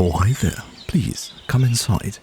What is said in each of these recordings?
Oh, hi there. Please, come inside.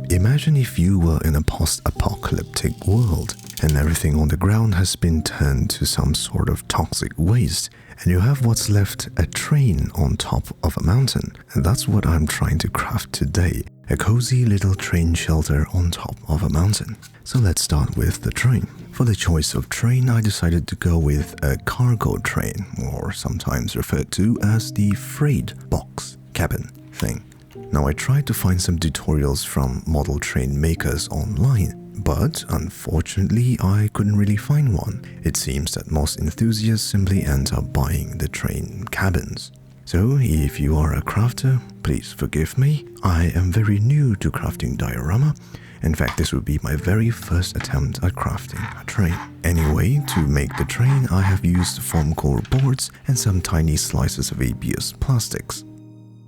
Imagine if you were in a post-apocalyptic world and everything on the ground has been turned to some sort of toxic waste, and you have what's left, a train on top of a mountain. And that's what I'm trying to craft today, a cozy little train shelter on top of a mountain. So let's start with the train. For the choice of train, I decided to go with a cargo train, or sometimes referred to as the freight box cabin thing. Now, I tried to find some tutorials from model train makers online, but unfortunately I couldn't really find one. It seems that most enthusiasts simply end up buying the train cabins. So if you are a crafter, please forgive me. I am very new to crafting diorama. In fact, this would be my very first attempt at crafting a train. Anyway, to make the train, I have used foam core boards and some tiny slices of ABS plastics.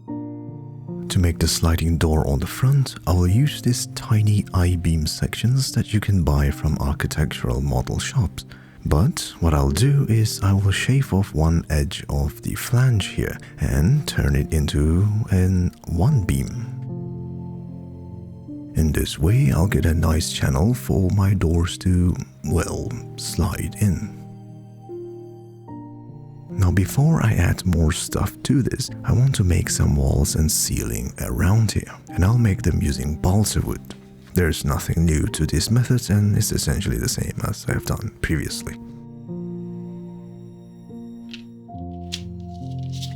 To make the sliding door on the front, I will use these tiny I-beam sections that you can buy from architectural model shops. But what I'll do is I will shave off one edge of the flange here and turn it into an one beam. In this way, I'll get a nice channel for my doors to, well, slide in. Now, before I add more stuff to this, I want to make some walls and ceiling around here, and I'll make them using balsa wood. There's nothing new to this method, and it's essentially the same as I've done previously.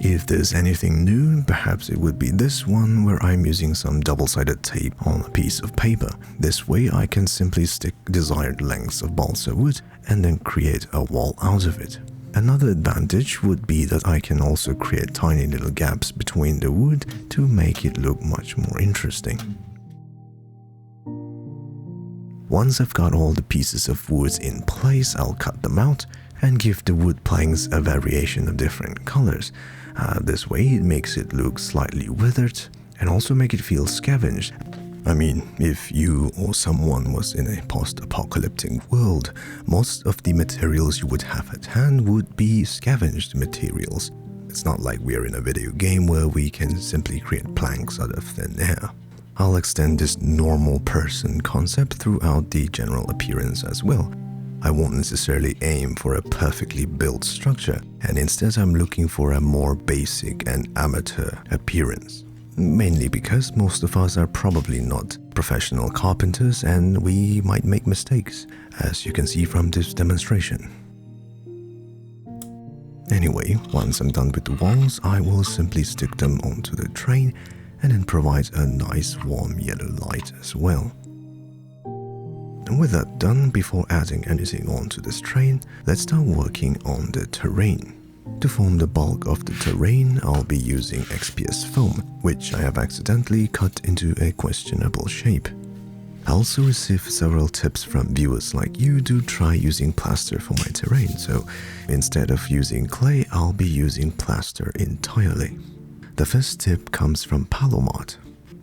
If there's anything new, perhaps it would be this one, where I'm using some double-sided tape on a piece of paper. This way I can simply stick desired lengths of balsa wood and then create a wall out of it. Another advantage would be that I can also create tiny little gaps between the wood to make it look much more interesting. Once I've got all the pieces of wood in place, I'll cut them out and give the wood planks a variation of different colors. This way it makes it look slightly withered and also make it feel scavenged. I mean, if you or someone was in a post-apocalyptic world, most of the materials you would have at hand would be scavenged materials. It's not like we are in a video game where we can simply create planks out of thin air. I'll extend this normal person concept throughout the general appearance as well. I won't necessarily aim for a perfectly built structure, and instead I'm looking for a more basic and amateur appearance. Mainly because most of us are probably not professional carpenters and we might make mistakes, as you can see from this demonstration. Anyway, once I'm done with the walls, I will simply stick them onto the train and then provide a nice warm yellow light as well. And with that done, before adding anything onto this train, let's start working on the terrain. To form the bulk of the terrain, I'll be using XPS foam, which I have accidentally cut into a questionable shape. I also received several tips from viewers like you to try using plaster for my terrain, so instead of using clay, I'll be using plaster entirely. The first tip comes from Palomart.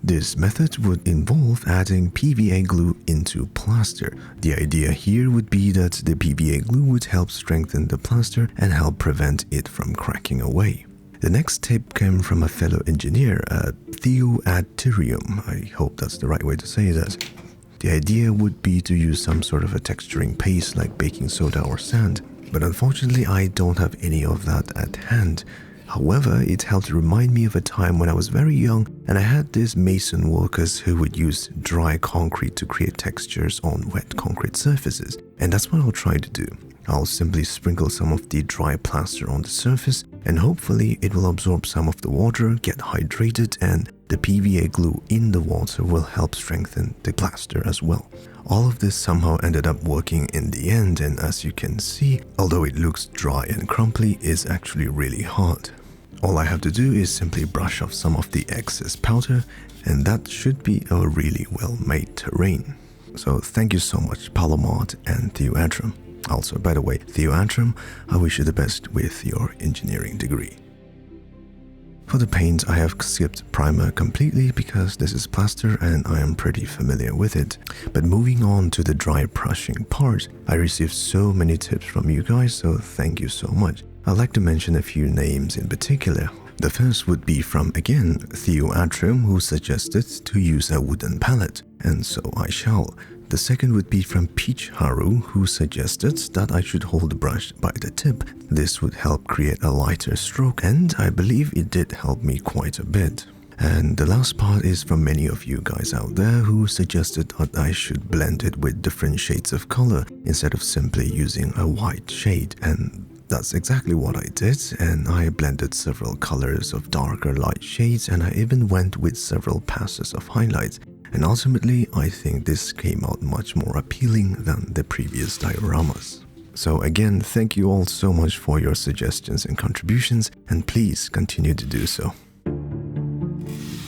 This method would involve adding PVA glue into plaster. The idea here would be that the PVA glue would help strengthen the plaster and help prevent it from cracking away. The next tip came from a fellow engineer, Theoaterium. I hope that's the right way to say that. The idea would be to use some sort of a texturing paste like baking soda or sand, but unfortunately I don't have any of that at hand. However, it helped remind me of a time when I was very young and I had these mason workers who would use dry concrete to create textures on wet concrete surfaces. And that's what I'll try to do. I'll simply sprinkle some of the dry plaster on the surface and hopefully it will absorb some of the water, get hydrated, and the PVA glue in the water will help strengthen the plaster as well. All of this somehow ended up working in the end, and as you can see, although it looks dry and crumbly, it's actually really hard. All I have to do is simply brush off some of the excess powder, and that should be a really well-made terrain. So thank you so much, Palomart and Theoaterium. Also, by the way, Theoaterium, I wish you the best with your engineering degree. For the paint, I have skipped primer completely because this is plaster and I am pretty familiar with it. But moving on to the dry brushing part, I received so many tips from you guys, so thank you so much. I'd like to mention a few names in particular. The first would be from, again, Theo Atrum, who suggested to use a wooden palette, and so I shall. The second would be from Peach Haru, who suggested that I should hold the brush by the tip. This would help create a lighter stroke, and I believe it did help me quite a bit. And the last part is from many of you guys out there who suggested that I should blend it with different shades of color instead of simply using a white shade, and that's exactly what I did, and I blended several colors of darker light shades, and I even went with several passes of highlights. And ultimately, I think this came out much more appealing than the previous dioramas. So again, thank you all so much for your suggestions and contributions, and please continue to do so.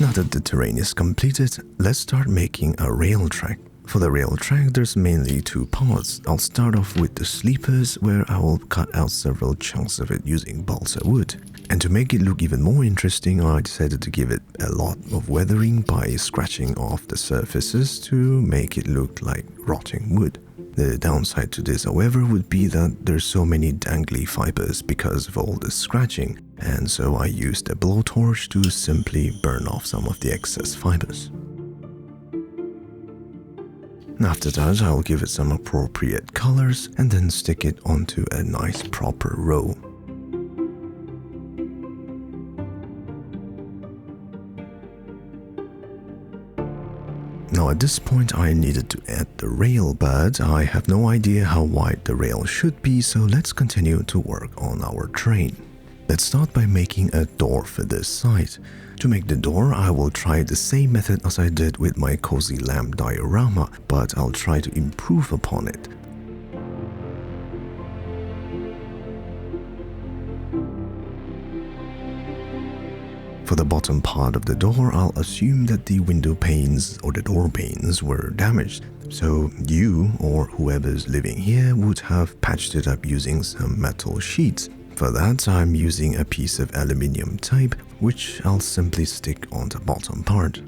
Now that the terrain is completed, let's start making a rail track. For the rail track, there's mainly two parts. I'll start off with the sleepers, where I will cut out several chunks of it using balsa wood. And to make it look even more interesting, I decided to give it a lot of weathering by scratching off the surfaces to make it look like rotting wood. The downside to this, however, would be that there's so many dangly fibers because of all the scratching, and so I used a blowtorch to simply burn off some of the excess fibers. After that, I'll give it some appropriate colors and then stick it onto a nice proper row. Now at this point I needed to add the rail, but I have no idea how wide the rail should be, so let's continue to work on our train. Let's start by making a door for this side. To make the door, I will try the same method as I did with my cozy lamp diorama, but I'll try to improve upon it. For the bottom part of the door, I'll assume that the window panes or the door panes were damaged, so you or whoever's living here would have patched it up using some metal sheets. For that, I'm using a piece of aluminium tape, which I'll simply stick on the bottom part.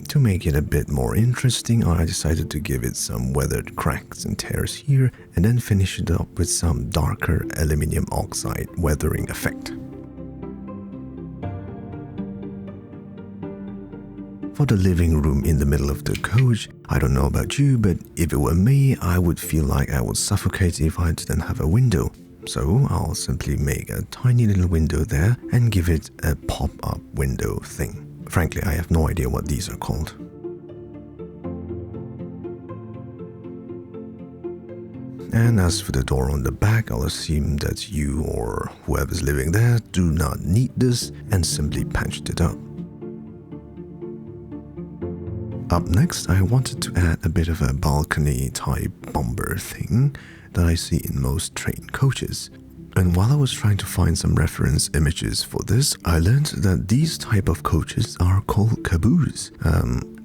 To make it a bit more interesting, I decided to give it some weathered cracks and tears here, and then finish it up with some darker aluminium oxide weathering effect. For the living room in the middle of the coach, I don't know about you, but if it were me, I would feel like I would suffocate if I didn't have a window. So I'll simply make a tiny little window there and give it a pop-up window thing. Frankly, I have no idea what these are called. And as for the door on the back, I'll assume that you or whoever's living there do not need this and simply patched it up. Up next, I wanted to add a bit of a balcony type bumper thing that I see in most train coaches. And while I was trying to find some reference images for this, I learned that these type of coaches are called caboose.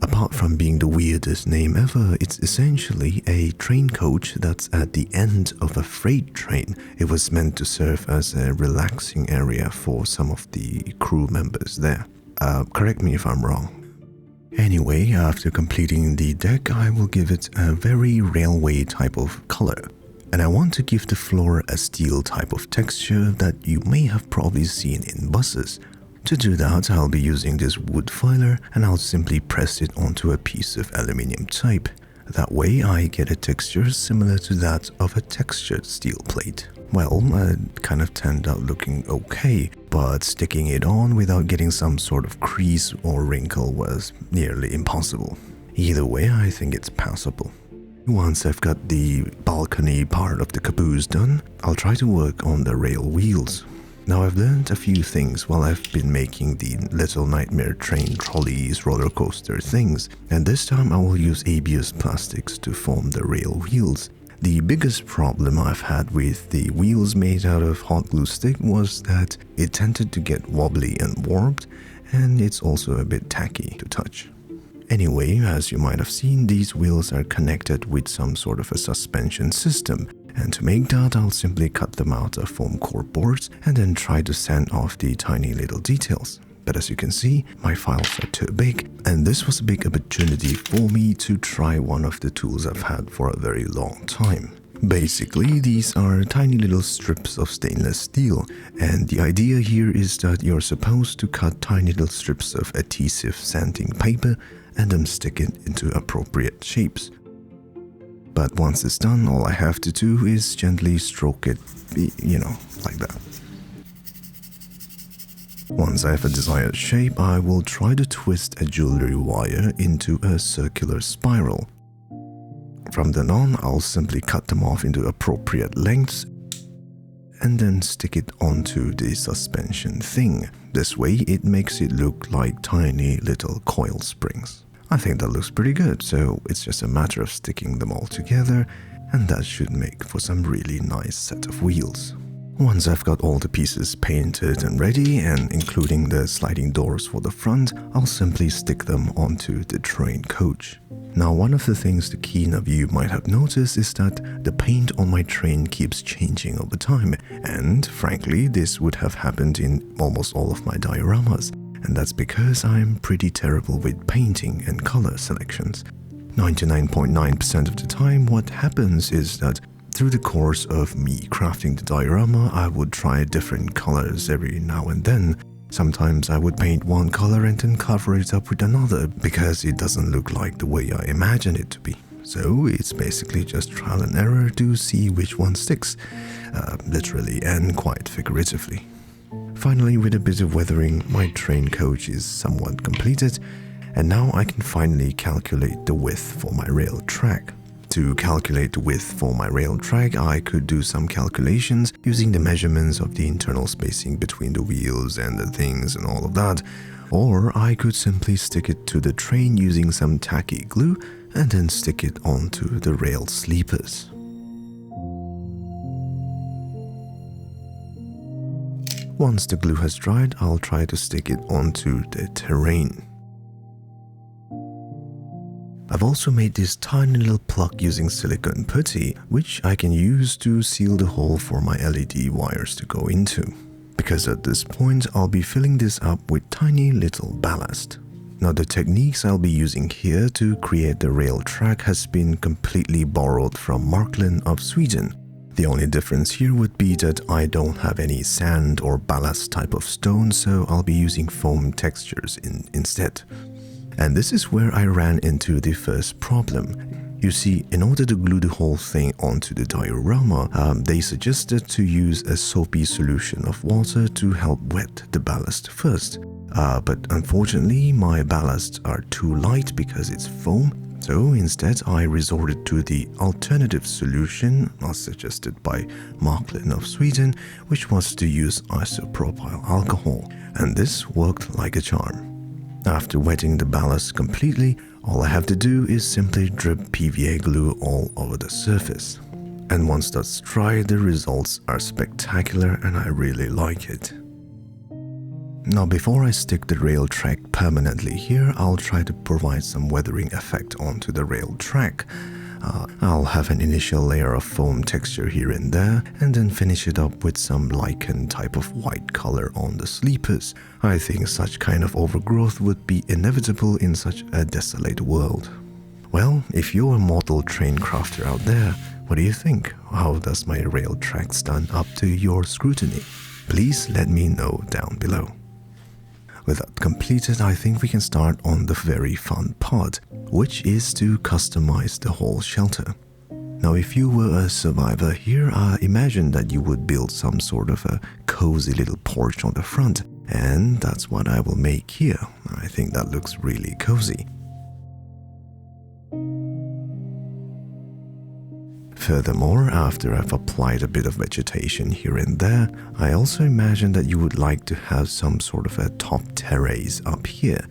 Apart from being the weirdest name ever, it's essentially a train coach that's at the end of a freight train. It was meant to serve as a relaxing area for some of the crew members there. Correct me if I'm wrong. Anyway, after completing the deck, I will give it a very railway type of color. And I want to give the floor a steel type of texture that you may have probably seen in buses. To do that, I'll be using this wood filer and I'll simply press it onto a piece of aluminium tape. That way I get a texture similar to that of a textured steel plate. Well, it kind of turned out looking okay, but sticking it on without getting some sort of crease or wrinkle was nearly impossible. Either way, I think it's passable. Once I've got the balcony part of the caboose done, I'll try to work on the rail wheels. Now I've learned a few things while I've been making the Little Nightmare train trolleys roller coaster things, and this time I will use ABS plastics to form the rail wheels. The biggest problem I've had with the wheels made out of hot glue stick was that it tended to get wobbly and warped, and it's also a bit tacky to touch. Anyway, as you might have seen, these wheels are connected with some sort of a suspension system, and to make that I'll simply cut them out of foam core boards and then try to sand off the tiny little details. But as you can see, my files are too big, and this was a big opportunity for me to try one of the tools I've had for a very long time. Basically, these are tiny little strips of stainless steel, and the idea here is that you're supposed to cut tiny little strips of adhesive sanding paper and then stick it into appropriate shapes. But once it's done, all I have to do is gently stroke it, like that. Once I have a desired shape, I will try to twist a jewelry wire into a circular spiral. From then on, I'll simply cut them off into appropriate lengths and then stick it onto the suspension thing. This way, it makes it look like tiny little coil springs. I think that looks pretty good, so it's just a matter of sticking them all together, and that should make for some really nice set of wheels. Once I've got all the pieces painted and ready, and including the sliding doors for the front, I'll simply stick them onto the train coach. Now, one of the things the keen of you might have noticed is that the paint on my train keeps changing over time, and frankly, this would have happened in almost all of my dioramas, and that's because I'm pretty terrible with painting and color selections. 99.9% of the time, what happens is that through the course of me crafting the diorama, I would try different colors every now and then. Sometimes I would paint one color and then cover it up with another because it doesn't look like the way I imagine it to be. So it's basically just trial and error to see which one sticks, literally and quite figuratively. Finally, with a bit of weathering, my train coach is somewhat completed, and now I can finally calculate the width for my rail track. To calculate the width for my rail track, I could do some calculations using the measurements of the internal spacing between the wheels and the things and all of that, or I could simply stick it to the train using some tacky glue and then stick it onto the rail sleepers. Once the glue has dried, I'll try to stick it onto the terrain. I've also made this tiny little plug using silicone putty, which I can use to seal the hole for my LED wires to go into. Because at this point, I'll be filling this up with tiny little ballast. Now, the techniques I'll be using here to create the rail track has been completely borrowed from Marklund of Sweden. The only difference here would be that I don't have any sand or ballast type of stone, so I'll be using foam textures instead. And this is where I ran into the first problem. You see, in order to glue the whole thing onto the diorama, they suggested to use a soapy solution of water to help wet the ballast first. But unfortunately, my ballasts are too light because it's foam, so instead I resorted to the alternative solution as suggested by Marklund of Sweden, which was to use isopropyl alcohol, and this worked like a charm. After wetting the ballast completely, all I have to do is simply drip PVA glue all over the surface. And once that's dry, the results are spectacular and I really like it. Now, before I stick the rail track permanently here, I'll try to provide some weathering effect onto the rail track. I'll have an initial layer of foam texture here and there, and then finish it up with some lichen type of white color on the sleepers. I think such kind of overgrowth would be inevitable in such a desolate world. Well, if you're a mortal train crafter out there, what do you think? How does my rail track stand up to your scrutiny? Please let me know down below. With that completed, I think we can start on the very fun part, which is to customize the whole shelter. Now, if you were a survivor here, I imagine that you would build some sort of a cozy little porch on the front, and that's what I will make here. I think that looks really cozy. Furthermore, after I've applied a bit of vegetation here and there, I also imagine that you would like to have some sort of a top terrace up here,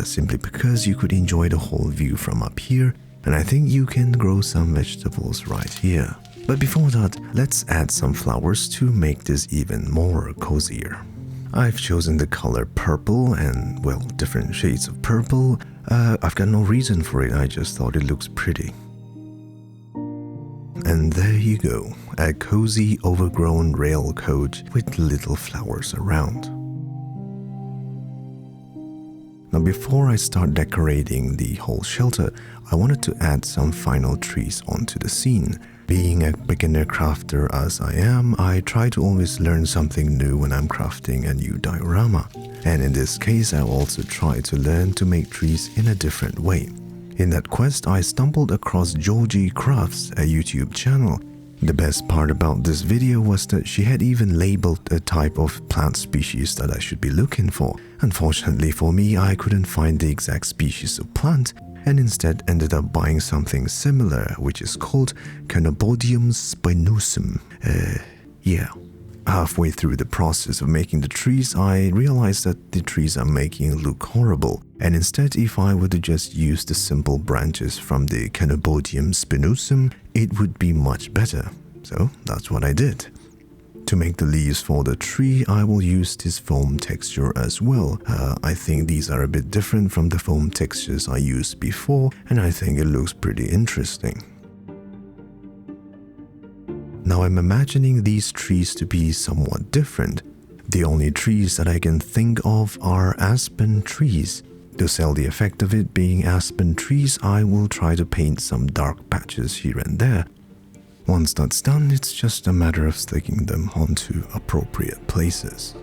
simply because you could enjoy the whole view from up here, and I think you can grow some vegetables right here. But before that, let's add some flowers to make this even more cozier. I've chosen the color purple and, well, different shades of purple. I've got no reason for it, I just thought it looks pretty. And there you go, a cozy overgrown rail coach with little flowers around. Now, before I start decorating the whole shelter, I wanted to add some final trees onto the scene. Being a beginner crafter as I am, I try to always learn something new when I'm crafting a new diorama. And in this case, I also try to learn to make trees in a different way. In that quest, I stumbled across Georgie Crafts, a YouTube channel. The best part about this video was that she had even labeled a type of plant species that I should be looking for. Unfortunately for me, I couldn't find the exact species of plant, and instead ended up buying something similar, which is called Chenopodium Spinosum. Yeah. Halfway through the process of making the trees, I realized that the trees I'm making look horrible, and instead, if I were to just use the simple branches from the Chenopodium Spinosum, it would be much better. So that's what I did. To make the leaves for the tree, I will use this foam texture as well. I think these are a bit different from the foam textures I used before, and I think it looks pretty interesting. Now I'm imagining these trees to be somewhat different. The only trees that I can think of are aspen trees. To sell the effect of it being aspen trees, I will try to paint some dark patches here and there. Once that's done, it's just a matter of sticking them onto appropriate places.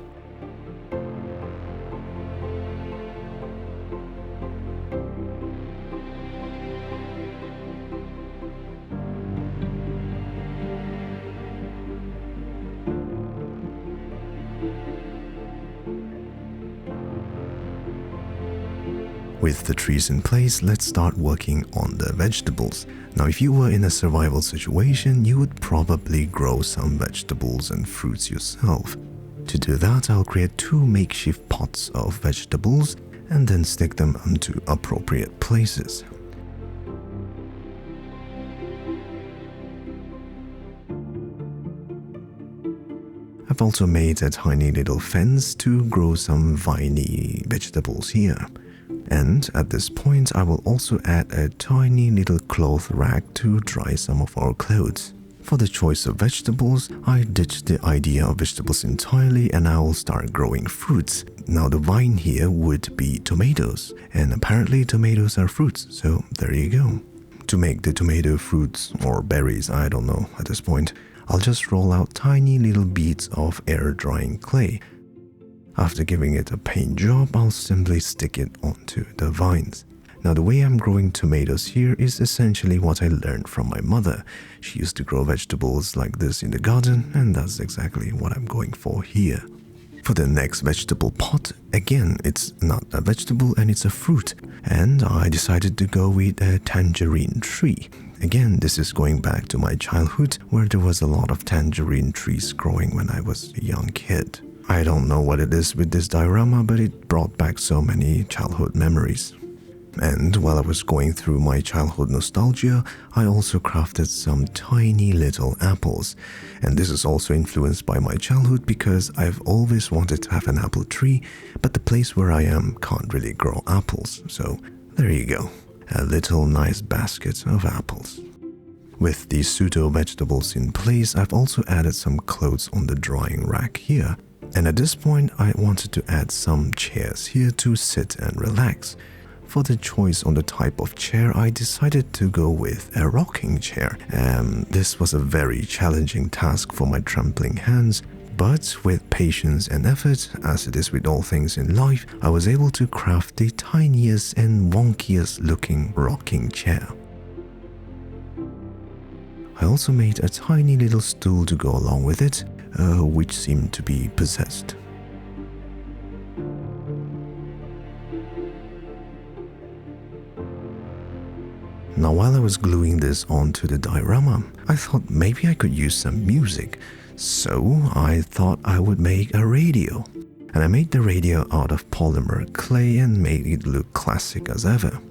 With the trees in place, let's start working on the vegetables. Now, if you were in a survival situation, you would probably grow some vegetables and fruits yourself. To do that, I'll create 2 makeshift pots of vegetables and then stick them onto appropriate places. I've also made a tiny little fence to grow some viney vegetables here. And at this point, I will also add a tiny little cloth rack to dry some of our clothes. For the choice of vegetables, I ditched the idea of vegetables entirely and I will start growing fruits. Now the vine here would be tomatoes, and apparently tomatoes are fruits, so there you go. To make the tomato fruits or berries, I don't know at this point, I'll just roll out tiny little beads of air drying clay. After giving it a paint job, I'll simply stick it onto the vines. Now the way I'm growing tomatoes here is essentially what I learned from my mother. She used to grow vegetables like this in the garden, and that's exactly what I'm going for here. For the next vegetable pot, again, it's not a vegetable and it's a fruit, and I decided to go with a tangerine tree. Again, this is going back to my childhood where there was a lot of tangerine trees growing when I was a young kid. I don't know what it is with this diorama, but it brought back so many childhood memories. And while I was going through my childhood nostalgia, I also crafted some tiny little apples. And this is also influenced by my childhood because I've always wanted to have an apple tree, but the place where I am can't really grow apples. So there you go, a little nice basket of apples. With these pseudo vegetables in place, I've also added some clothes on the drying rack here. And at this point, I wanted to add some chairs here to sit and relax. For the choice on the type of chair, I decided to go with a rocking chair. This was a very challenging task for my trembling hands, but with patience and effort, as it is with all things in life, I was able to craft the tiniest and wonkiest looking rocking chair. I also made a tiny little stool to go along with it, which seemed to be possessed. Now while I was gluing this onto the diorama, I thought maybe I could use some music, so I thought I would make a radio. And I made the radio out of polymer clay and made it look classic as ever.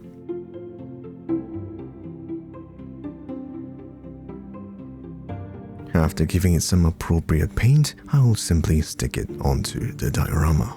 After giving it some appropriate paint, I will simply stick it onto the diorama.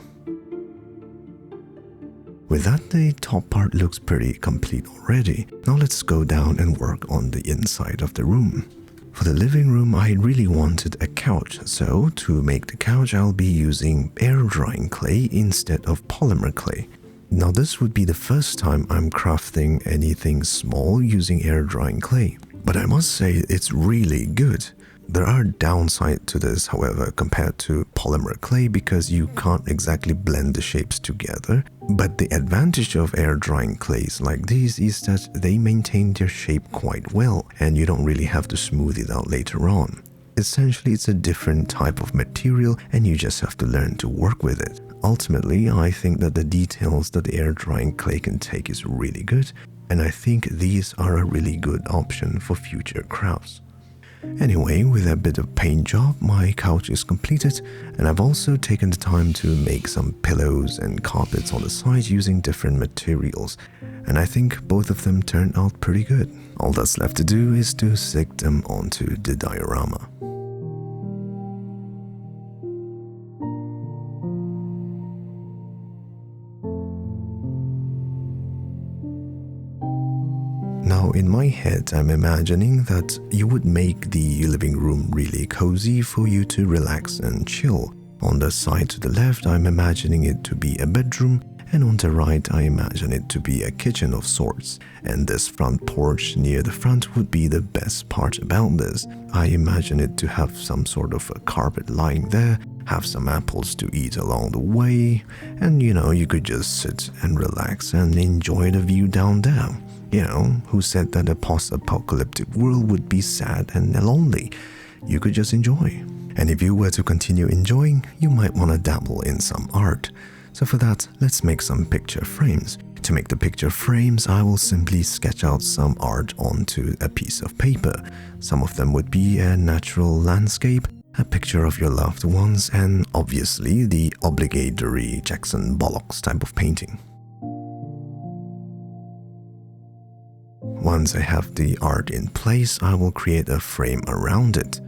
With that, the top part looks pretty complete already. Now let's go down and work on the inside of the room. For the living room, I really wanted a couch, so to make the couch, I'll be using air drying clay instead of polymer clay. Now this would be the first time I'm crafting anything small using air drying clay. But I must say it's really good. There are downsides to this, however, compared to polymer clay because you can't exactly blend the shapes together. But the advantage of air drying clays like these is that they maintain their shape quite well and you don't really have to smooth it out later on. Essentially, it's a different type of material and you just have to learn to work with it. Ultimately, I think that the details that the air drying clay can take is really good, and I think these are a really good option for future crafts. Anyway, with a bit of paint job, my couch is completed, and I've also taken the time to make some pillows and carpets on the side using different materials, and I think both of them turned out pretty good. All that's left to do is to stick them onto the diorama. Now in my head, I'm imagining that you would make the living room really cozy for you to relax and chill. On the side to the left, I'm imagining it to be a bedroom, and on the right, I imagine it to be a kitchen of sorts. And this front porch near the front would be the best part about this. I imagine it to have some sort of a carpet lying there, have some apples to eat along the way, and you could just sit and relax and enjoy the view down there. Who said that a post-apocalyptic world would be sad and lonely? You could just enjoy. And if you were to continue enjoying, you might want to dabble in some art. So for that, let's make some picture frames. To make the picture frames, I will simply sketch out some art onto a piece of paper. Some of them would be a natural landscape, a picture of your loved ones, and obviously the obligatory Jackson Pollock type of painting. Once I have the art in place, I will create a frame around it.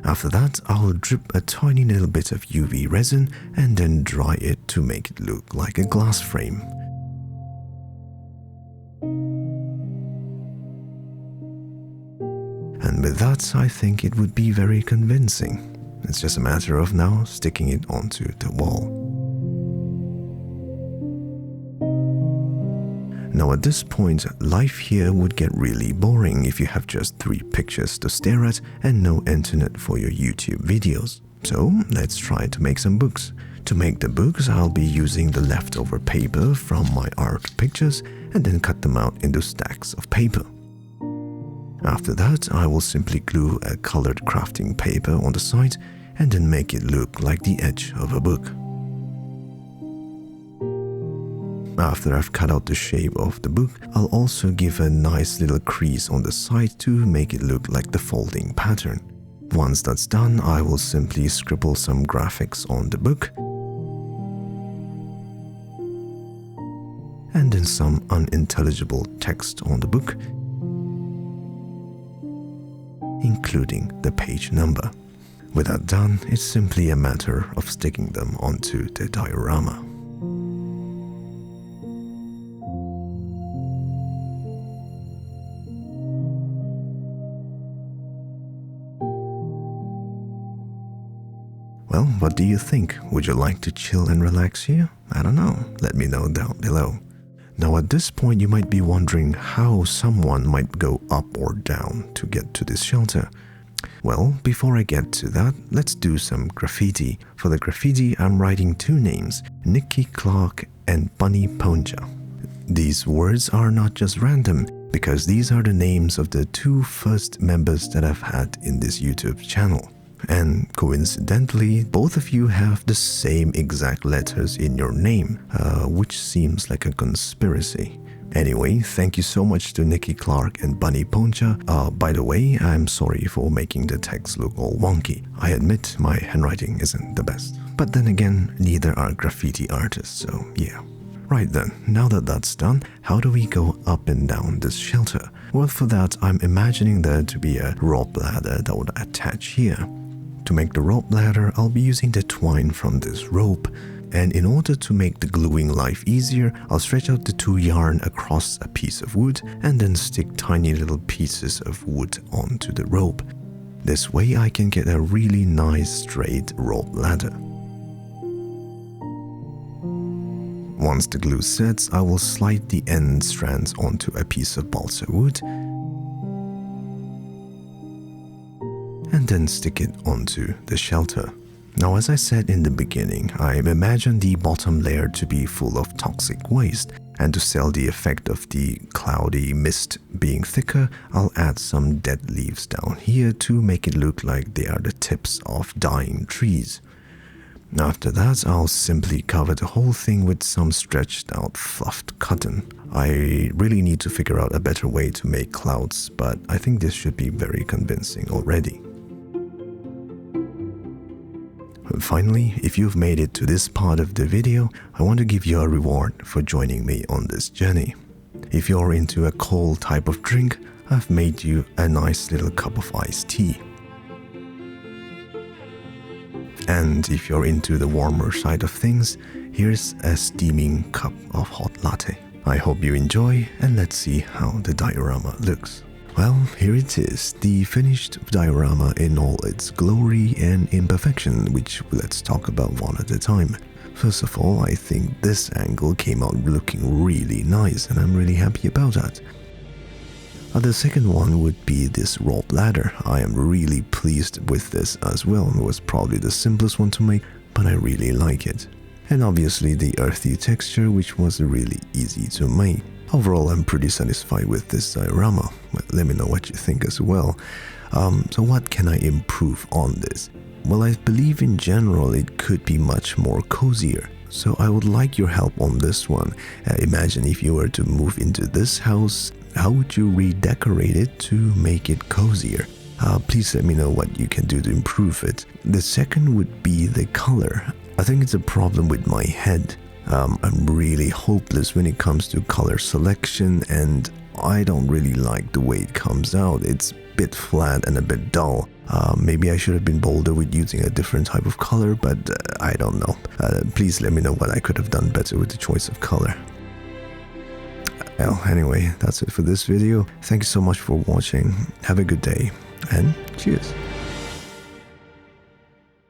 After that, I'll drip a tiny little bit of UV resin and then dry it to make it look like a glass frame. And with that, I think it would be very convincing. It's just a matter of now sticking it onto the wall. Now at this point, life here would get really boring if you have just 3 pictures to stare at and no internet for your YouTube videos. So let's try to make some books. To make the books, I'll be using the leftover paper from my art pictures and then cut them out into stacks of paper. After that, I will simply glue a colored crafting paper on the side and then make it look like the edge of a book. After I've cut out the shape of the book, I'll also give a nice little crease on the side to make it look like the folding pattern. Once that's done, I will simply scribble some graphics on the book and then some unintelligible text on the book, including the page number. With that done, it's simply a matter of sticking them onto the diorama. Well, what do you think? Would you like to chill and relax here? I don't know. Let me know down below. Now at this point, you might be wondering how someone might go up or down to get to this shelter. Well, before I get to that, let's do some graffiti. For the graffiti, I'm writing 2 names, Nikki Clark and Bunny Poncha. These words are not just random, because these are the names of the 2 first members that I've had in this YouTube channel. And coincidentally, both of you have the same exact letters in your name, which seems like a conspiracy. Anyway, thank you so much to Nikki Clark and Bunny Poncha. By the way, I'm sorry for making the text look all wonky. I admit my handwriting isn't the best. But then again, neither are graffiti artists, so yeah. Right then, now that that's done, how do we go up and down this shelter? Well, for that, I'm imagining there to be a rope ladder that would attach here. To make the rope ladder, I'll be using the twine from this rope, and in order to make the gluing life easier, I'll stretch out the 2 yarn across a piece of wood and then stick tiny little pieces of wood onto the rope. This way I can get a really nice straight rope ladder. Once the glue sets, I will slide the end strands onto a piece of balsa wood and then stick it onto the shelter. Now, as I said in the beginning, I imagine the bottom layer to be full of toxic waste, and to sell the effect of the cloudy mist being thicker, I'll add some dead leaves down here to make it look like they are the tips of dying trees. After that, I'll simply cover the whole thing with some stretched out fluffed cotton. I really need to figure out a better way to make clouds, but I think this should be very convincing already. Finally, if you've made it to this part of the video, I want to give you a reward for joining me on this journey. If you're into a cold type of drink, I've made you a nice little cup of iced tea. And if you're into the warmer side of things, here's a steaming cup of hot latte. I hope you enjoy, and let's see how the diorama looks. Well, here it is, the finished diorama in all its glory and imperfection, which let's talk about one at a time. First of all, I think this angle came out looking really nice, and I'm really happy about that. The second one would be this rope ladder. I am really pleased with this as well. It was probably the simplest one to make, but I really like it. And obviously the earthy texture, which was really easy to make. Overall, I'm pretty satisfied with this diorama. Let me know what you think as well. So what can I improve on this? Well, I believe in general it could be much more cozier. So I would like your help on this one. Imagine if you were to move into this house, how would you redecorate it to make it cozier? Please let me know what you can do to improve it. The second would be the color. I think it's a problem with my head. I'm really hopeless when it comes to color selection, and I don't really like the way it comes out. It's a bit flat and a bit dull. Maybe I should have been bolder with using a different type of color, but I don't know. Please let me know what I could have done better with the choice of color. Well, anyway, that's it for this video. Thank you so much for watching. Have a good day, and cheers.